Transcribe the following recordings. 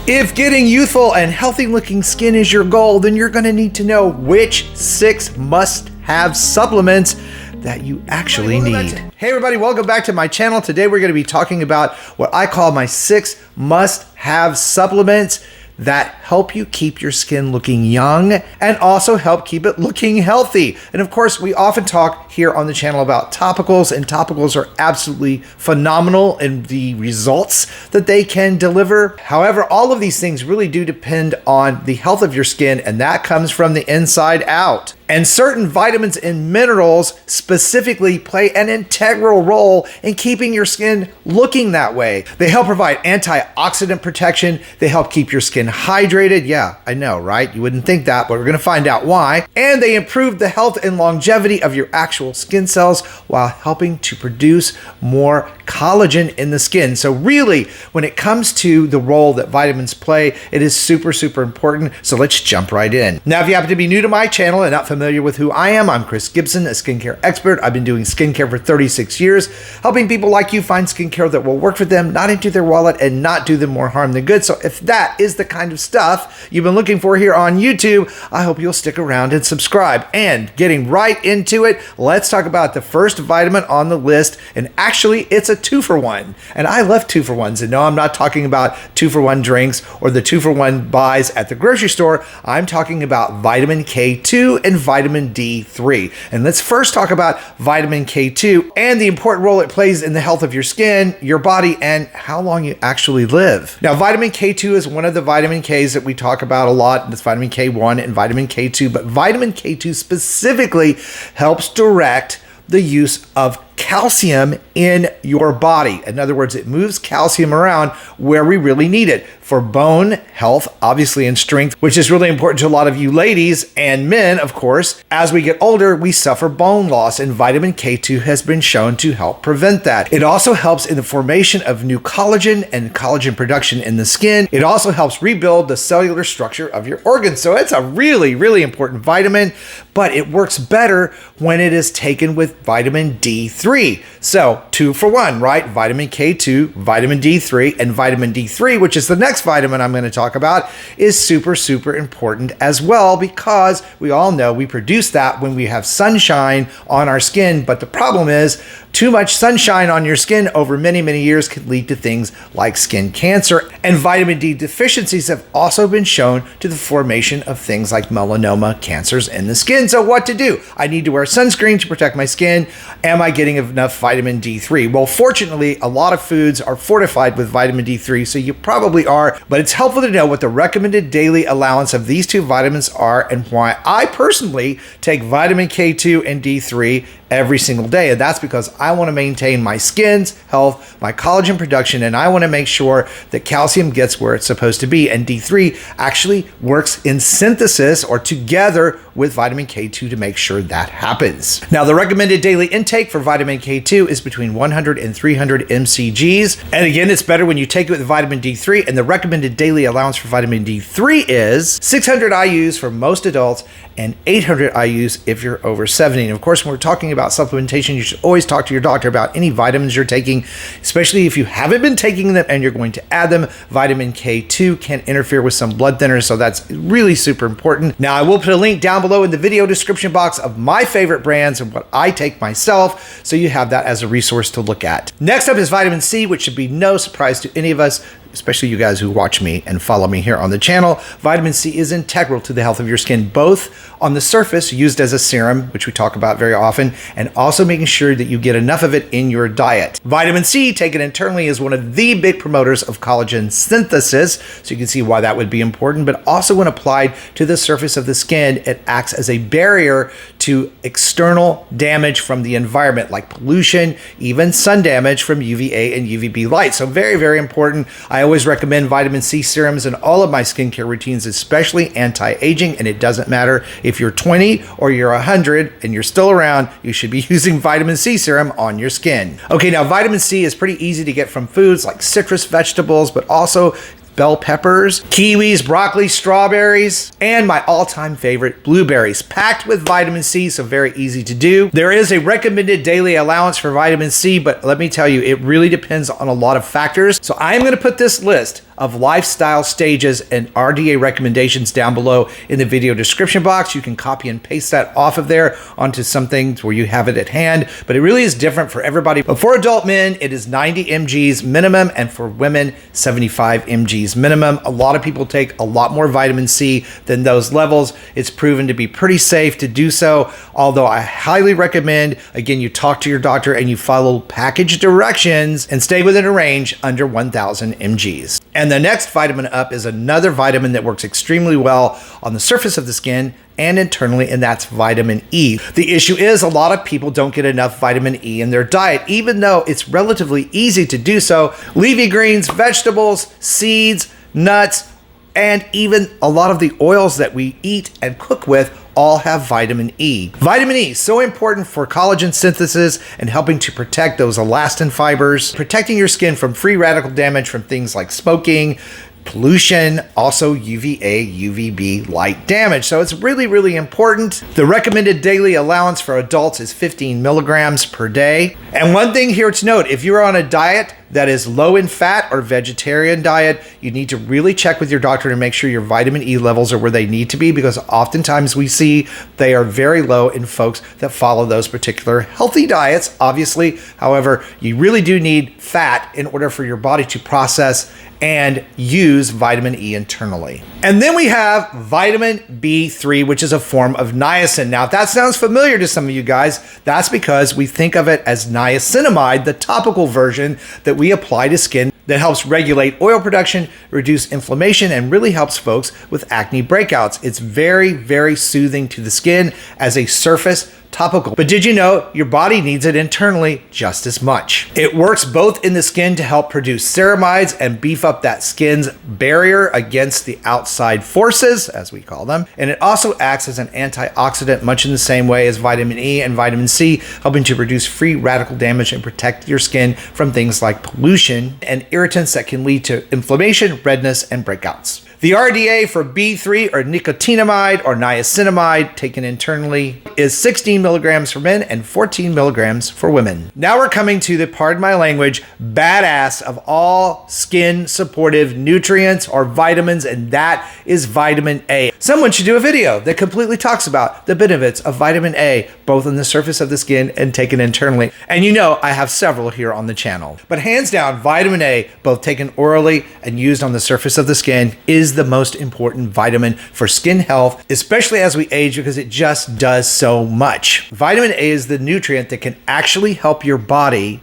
If getting youthful and healthy looking skin is your goal, then you're going to need to know which 6 must-have supplements that you actually need. Hey everybody, welcome back to my channel. Today we're going to be talking about what I call my 6 must-have supplements that help you keep your skin looking young and also help keep it looking healthy. And of course, we often talk here on the channel about topicals, and topicals are absolutely phenomenal in the results that they can deliver. However, all of these things really do depend on the health of your skin, and that comes from the inside out. And certain vitamins and minerals specifically play an integral role in keeping your skin looking that way. They help provide antioxidant protection. They help keep your skin hydrated. Yeah, I know, right? You wouldn't think that, but we're going to find out why. And they improve the health and longevity of your actual skin cells while helping to produce more collagen in the skin. So really, when it comes to the role that vitamins play, it is super, super important. So let's jump right in. Now, if you happen to be new to my channel and not familiar with who I am, I'm Chris Gibson, a skincare expert. I've been doing skincare for 36 years, helping people like you find skincare that will work for them, not empty their wallet, and not do them more harm than good. So if that is the kind of stuff you've been looking for here on YouTube, I hope you'll stick around and subscribe. And getting right into it, let's talk about the first vitamin on the list. And actually, it's a 2-for-1. And I love 2-for-1s. And no, I'm not talking about 2-for-1 drinks or the 2-for-1 buys at the grocery store. I'm talking about vitamin K2 and vitamin D3. And let's first talk about vitamin K2 and the important role it plays in the health of your skin, your body, and how long you actually live. Now, vitamin K2 is one of the vitamin Ks that we talk about a lot. It's vitamin K1 and vitamin K2, but vitamin K2 specifically helps direct the use of calcium in your body. In other words, it moves calcium around where we really need it for bone health, obviously, and strength, which is really important to a lot of you ladies and men, of course. As we get older, we suffer bone loss, and vitamin K2 has been shown to help prevent that. It also helps in the formation of new collagen and collagen production in the skin. It also helps rebuild the cellular structure of your organs. So it's a really, really important vitamin, but it works better when it is taken with vitamin D3. So 2-for-1, right? Vitamin K2, vitamin D3, and vitamin D3, which is the next vitamin I'm going to talk about, is super, super important as well, because we all know we produce that when we have sunshine on our skin. But the problem is too much sunshine on your skin over many, many years can lead to things like skin cancer. And vitamin D deficiencies have also been shown to the formation of things like melanoma, cancers in the skin. So what to do? I need to wear sunscreen to protect my skin. Am I getting enough vitamin D3? Well, fortunately, a lot of foods are fortified with vitamin D3, so you probably are, but it's helpful to know what the recommended daily allowance of these 2 vitamins are and why I personally take vitamin K2 and D3 every single day. And that's because I want to maintain my skin's health, my collagen production, and I want to make sure that calcium gets where it's supposed to be. And D3 actually works in synthesis or together with vitamin K2 to make sure that happens. Now, the recommended daily intake for vitamin K2 is between 100 and 300 mcgs. And again, it's better when you take it with vitamin D3. And the recommended daily allowance for vitamin D3 is 600 IUs for most adults and 800 IUs if you're over 70. And of course, when we're talking about supplementation, you should always talk to your doctor about any vitamins you're taking, especially if you haven't been taking them and you're going to add them. Vitamin K2 can interfere with some blood thinners, so that's really super important. Now, I will put a link down below in the video description box of my favorite brands and what I take myself, so you have that as a resource to look at. Next up is vitamin C, which should be no surprise to any of us, especially you guys who watch me and follow me here on the channel. Vitamin C is integral to the health of your skin, both on the surface, used as a serum, which we talk about very often, and also making sure that you get enough of it in your diet. Vitamin C, taken internally, is one of the big promoters of collagen synthesis, so you can see why that would be important, but also when applied to the surface of the skin, it acts as a barrier to external damage from the environment, like pollution, even sun damage from UVA and UVB light. So very, very important. I always recommend vitamin C serums in all of my skincare routines, especially anti-aging, and it doesn't matter if you're 20 or you're 100 and you're still around, you should be using vitamin C serum on your skin. Okay, now vitamin C is pretty easy to get from foods like citrus vegetables, but also bell peppers, kiwis, broccoli, strawberries, and my all-time favorite, blueberries, packed with vitamin C, so very easy to do. There is a recommended daily allowance for vitamin C, but let me tell you, it really depends on a lot of factors. So I'm going to put this list of lifestyle stages and RDA recommendations down below in the video description box. You can copy and paste that off of there onto some things where you have it at hand, but it really is different for everybody. But for adult men, it is 90 mgs minimum, and for women, 75 mgs minimum. A lot of people take a lot more vitamin C than those levels. It's proven to be pretty safe to do so, although I highly recommend, again, you talk to your doctor and you follow package directions and stay within a range under 1000 mgs. And the next vitamin up is another vitamin that works extremely well on the surface of the skin and internally, and that's vitamin E. The issue is a lot of people don't get enough vitamin E in their diet, even though it's relatively easy to do so. Leafy greens, vegetables, seeds, nuts, and even a lot of the oils that we eat and cook with all have vitamin E. Vitamin E is so important for collagen synthesis and helping to protect those elastin fibers, protecting your skin from free radical damage from things like smoking, pollution, also UVA, UVB light damage. So it's really, really important. The recommended daily allowance for adults is 15 milligrams per day. And one thing here to note, if you're on a diet that is low in fat or vegetarian diet, you need to really check with your doctor to make sure your vitamin E levels are where they need to be, because oftentimes we see they are very low in folks that follow those particular healthy diets, obviously. However, you really do need fat in order for your body to process and use vitamin E internally. And then we have vitamin B3, which is a form of niacin. Now, if that sounds familiar to some of you guys, that's because we think of it as niacinamide, the topical version that we apply to skin that helps regulate oil production, reduce inflammation, and really helps folks with acne breakouts. It's very, very soothing to the skin as a surface topical. But did you know your body needs it internally just as much? It works both in the skin to help produce ceramides and beef up that skin's barrier against the outside forces, as we call them. And it also acts as an antioxidant, much in the same way as vitamin E and vitamin C, helping to reduce free radical damage and protect your skin from things like pollution and irritants that can lead to inflammation, redness, and breakouts. The RDA for B3, or nicotinamide or niacinamide, taken internally, is 16 milligrams for men and 14 milligrams for women. Now we're coming to the, pardon my language, badass of all skin supportive nutrients or vitamins, and that is vitamin A. Someone should do a video that completely talks about the benefits of vitamin A, both on the surface of the skin and taken internally. And you know I have several here on the channel. But hands down, vitamin A, both taken orally and used on the surface of the skin, is the most important vitamin for skin health, especially as we age, because it just does so much. Vitamin A is the nutrient that can actually help your body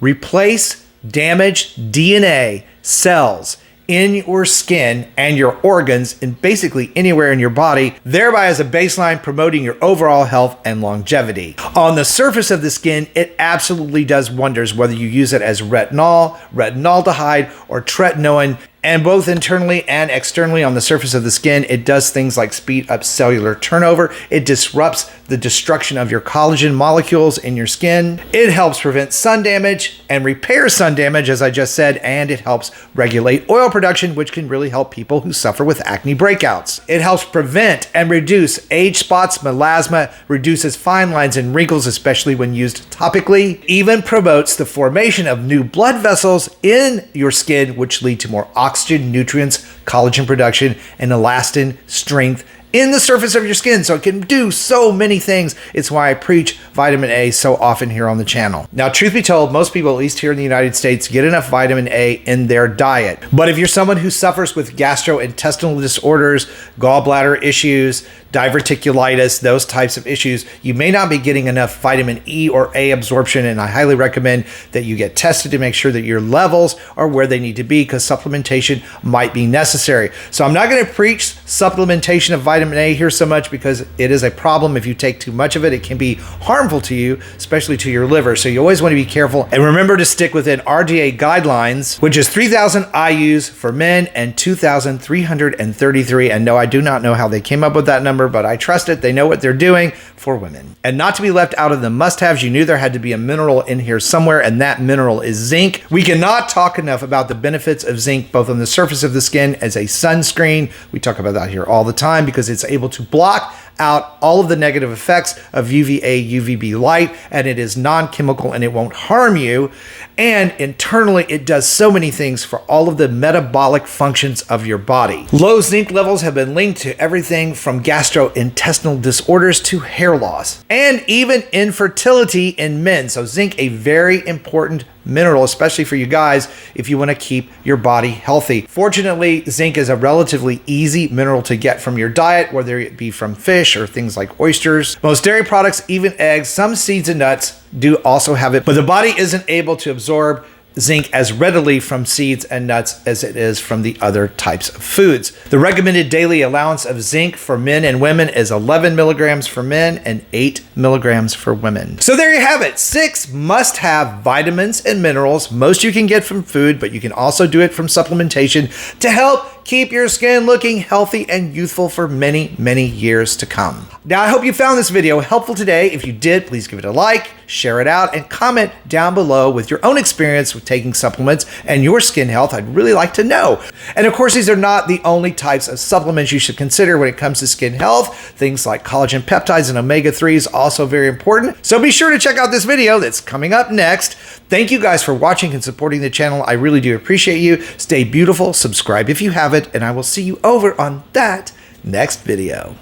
replace damaged DNA cells in your skin and your organs and basically anywhere in your body, thereby as a baseline promoting your overall health and longevity. On the surface of the skin, it absolutely does wonders, whether you use it as retinol, retinaldehyde, or tretinoin. And both internally and externally on the surface of the skin, it does things like speed up cellular turnover. It disrupts the destruction of your collagen molecules in your skin. It helps prevent sun damage and repair sun damage, as I just said, and it helps regulate oil production, which can really help people who suffer with acne breakouts. It helps prevent and reduce age spots, melasma, reduces fine lines and wrinkles, especially when used topically, even promotes the formation of new blood vessels in your skin, which lead to more oxygen, nutrients, collagen production, and elastin strength in the surface of your skin. So it can do so many things. It's why I preach vitamin A so often here on the channel. Now, truth be told, most people, at least here in the United States, get enough vitamin A in their diet. But if you're someone who suffers with gastrointestinal disorders, gallbladder issues, diverticulitis, those types of issues, you may not be getting enough vitamin E or A absorption, and I highly recommend that you get tested to make sure that your levels are where they need to be, because supplementation might be necessary. So I'm not going to preach supplementation of vitamin A here so much, because it is a problem. If you take too much of it, it can be harmful to you, especially to your liver. So you always want to be careful, and remember to stick within RDA guidelines, which is 3,000 IUs for men and 2,333. And no, I do not know how they came up with that number, but I trust it. They know what they're doing for women. And not to be left out of the must-haves, you knew there had to be a mineral in here somewhere, and that mineral is zinc. We cannot talk enough about the benefits of zinc, both on the surface of the skin as a sunscreen. We talk about that here all the time, because it's able to block out all of the negative effects of UVA, UVB light, and it is non-chemical and it won't harm you. And internally, it does so many things for all of the metabolic functions of your body. Low zinc levels have been linked to everything from gastrointestinal disorders to hair loss, and even infertility in men. So zinc, a very important mineral, especially for you guys if you want to keep your body healthy. Fortunately, zinc is a relatively easy mineral to get from your diet, whether it be from fish or things like oysters. Most dairy products, even eggs, some seeds and nuts do also have it, but the body isn't able to absorb zinc as readily from seeds and nuts as it is from the other types of foods. The recommended daily allowance of zinc for men and women is 11 milligrams for men and 8 milligrams for women. So there you have it, 6 must-have vitamins and minerals. Most you can get from food, but you can also do it from supplementation to help keep your skin looking healthy and youthful for many, many years to come. Now, I hope you found this video helpful today. If you did, please give it a like, share it out, and comment down below with your own experience with taking supplements and your skin health. I'd really like to know. And of course, these are not the only types of supplements you should consider when it comes to skin health. Things like collagen peptides and omega-3s also very important. So be sure to check out this video that's coming up next. Thank you guys for watching and supporting the channel. I really do appreciate you. Stay beautiful, subscribe if you haven't, and I will see you over on that next video.